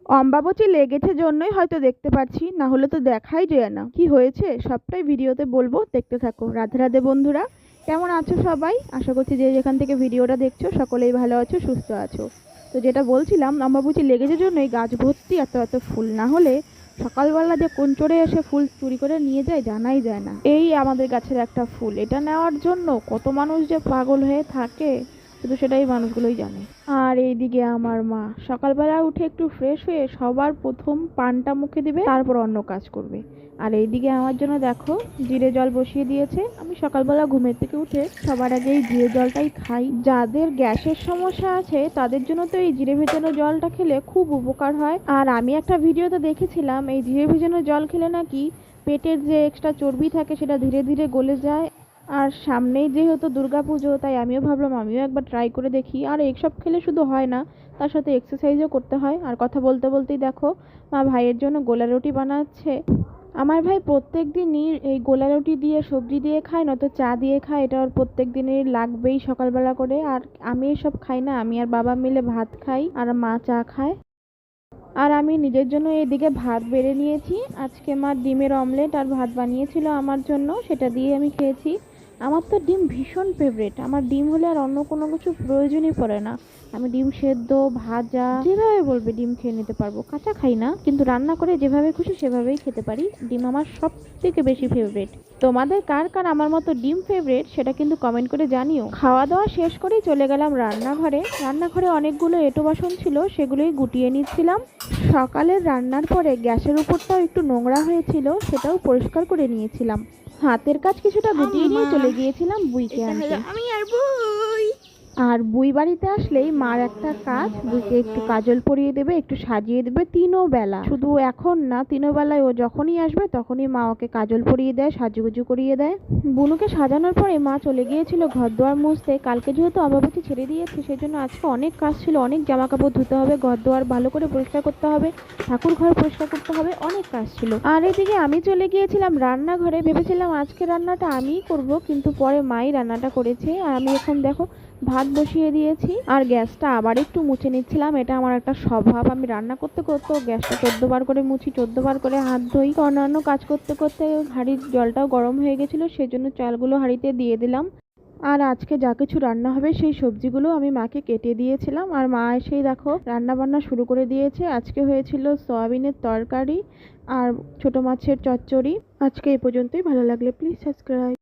অম্বাবচী লেগেছে জন্যই হয়তো দেখতে পাচ্ছি, না হলে তো দেখাই যায় না। কি হয়েছে সবটাই ভিডিওতে বলবো, দেখতে থাকো। রাধে রাধে বন্ধুরা, কেমন আছো সবাই? আশা করছি যে যেখান থেকে ভিডিওটা দেখছো সকলেই ভালো আছো, সুস্থ আছো। তো যেটা বলছিলাম, অম্বাবচী লেগেছে জন্যই গাছ ভর্তি এত এত ফুল, না হলে সকালবেলা যে কোন চড়ে এসে ফুল চুরি করে নিয়ে যায় জানাই যায় না। এই আমাদের গাছের একটা ফুল, এটা নেওয়ার জন্য কত মানুষ যে পাগল হয়ে থাকে, শুধু সেটাই মানুষগুলোই জানে। আর এইদিকে আমার মা সকালবেলা উঠে একটু ফ্রেশ হয়ে সবার প্রথম পানটা মুখে দিবে, তারপর অন্য কাজ করবে। আর এইদিকে আমার জন্য দেখো জিরে জল বসিয়ে দিয়েছে। আমি সকালবেলা ঘুমের থেকে উঠে সবার আগে এই জিরে জলটাই খাই। যাদের গ্যাসের সমস্যা আছে তাদের জন্য তো এই জিরে ভেজানো জলটা খেলে খুব উপকার হয়। আর আমি একটা ভিডিওতে দেখেছিলাম এই জিরে ভেজানো জল খেলে নাকি পেটের যে এক্সট্রা চর্বি থাকে সেটা ধীরে ধীরে গলে যায়। আর সামনেই যেহেতু দুর্গাপুজো, তাই আমিও ভাবলাম আমিও একবার ট্রাই করে দেখি। আর এইসব খেলে শুধু হয় না, তার সাথে এক্সারসাইজও করতে হয়। আর কথা বলতে বলতেই দেখো মা ভাইয়ের জন্য গোলা রুটি বানাচ্ছে। আমার ভাই প্রত্যেক দিনই এই গোলা রুটি দিয়ে সবজি দিয়ে খায়, নয়তো চা দিয়ে খায়। এটা ওর প্রত্যেক দিনই লাগবেই সকালবেলা করে। আর আমি এসব খাই না, আমি আর বাবা মিলে ভাত খাই আর মা চা খায়। আর আমি নিজের জন্য এদিকে ভাত বেড়ে নিয়েছি। আজকে মা ডিমের অমলেট আর ভাত বানিয়েছিল আমার জন্য, সেটা দিয়ে আমি খেয়েছি। আমার তো ডিম ভীষণ ফেভারিট, আমার ডিম হলে আর অন্য কোনো কিছু প্রয়োজনই পড়ে না। আমি ডিম সেদ্ধ, ভাজা, যেভাবে বলবে ডিম খেয়ে নিতে পারবো। কাঁচা খাই না, কিন্তু রান্না করে যেভাবে খুশি সেভাবেই খেতে পারি। ডিম আমার সব থেকে বেশি ফেভারিট। তোমাদের কার কার আমার মতো ডিম ফেভারিট সেটা কিন্তু কমেন্ট করে জানিও। খাওয়া দাওয়া শেষ করেই চলে গেলাম রান্নাঘরে। রান্নাঘরে অনেকগুলো এঁটো বাসন ছিল, সেগুলোই গুটিয়ে নিচ্ছিলাম। সকালের রান্নার পরে গ্যাসের উপরটাও একটু নোংরা হয়েছিল, সেটাও পরিষ্কার করে নিয়েছিলাম। হাতের কাজ কিছুটা গুটিয়ে নিয়ে চলে গিয়েছিলাম বুইকে আনতে। আর বুই বাড়িতে আসলেই মার একটা কাজ, বুইকে একটু কাজল পরিয়ে দেবে, একটু সাজিয়ে দেবে। তিনও বেলা, শুধু এখন না, তিনও বেলায় ও যখনই আসবে তখনই মা ওকে কাজল পরিয়ে দেয়, সাজুগুজু করিয়ে দেয়। বুনুকে সাজানোর পরে মা চলে গিয়েছিল ঘর দুয়ার মুছতে। কালকে যেহেতু অমাবস্যা ছেড়ে দিয়েছে, সেজন্য আজকে অনেক কাজ ছিল। অনেক জামা কাপড় ধুতে হবে, ঘর দুয়ার ভালো করে পরিষ্কার করতে হবে, ঠাকুর ঘর পরিষ্কার করতে হবে, অনেক কাজ ছিল। আর এদিকে আমি চলে গিয়েছিলাম রান্নাঘরে। ভেবেছিলাম আজকে রান্নাটা আমিই করব, কিন্তু পরে মাই রান্নাটা করেছে। আর আমি এখন দেখো ভাত বসিয়ে দিয়েছি আর গ্যাসটা আবার একটু মুছে নিচ্ছিলাম। এটা আমার একটা স্বভাব, আমি রান্না করতে করতে গ্যাসটা 14 বার করে মুছি, 14 বার করে হাত ধুই। অন্যান্য কাজ করতে করতে হাঁড়ির জলটাও গরম হয়ে গেছিল, সেজন্য চালগুলো হাঁড়িতে দিয়ে দিলাম। আর আজকে যা কিছু রান্না হবে সেই সবজিগুলো আমি মাকে কেটে দিয়েছিলাম, আর মা এসেই দেখো রান্না বান্না শুরু করে দিয়েছে। আজকে হয়েছিল সয়াবিনের তরকারি আর ছোট মাছের চচ্চড়ি। আজকে এই পর্যন্তই। ভালো লাগলে প্লিজ সাবস্ক্রাইব।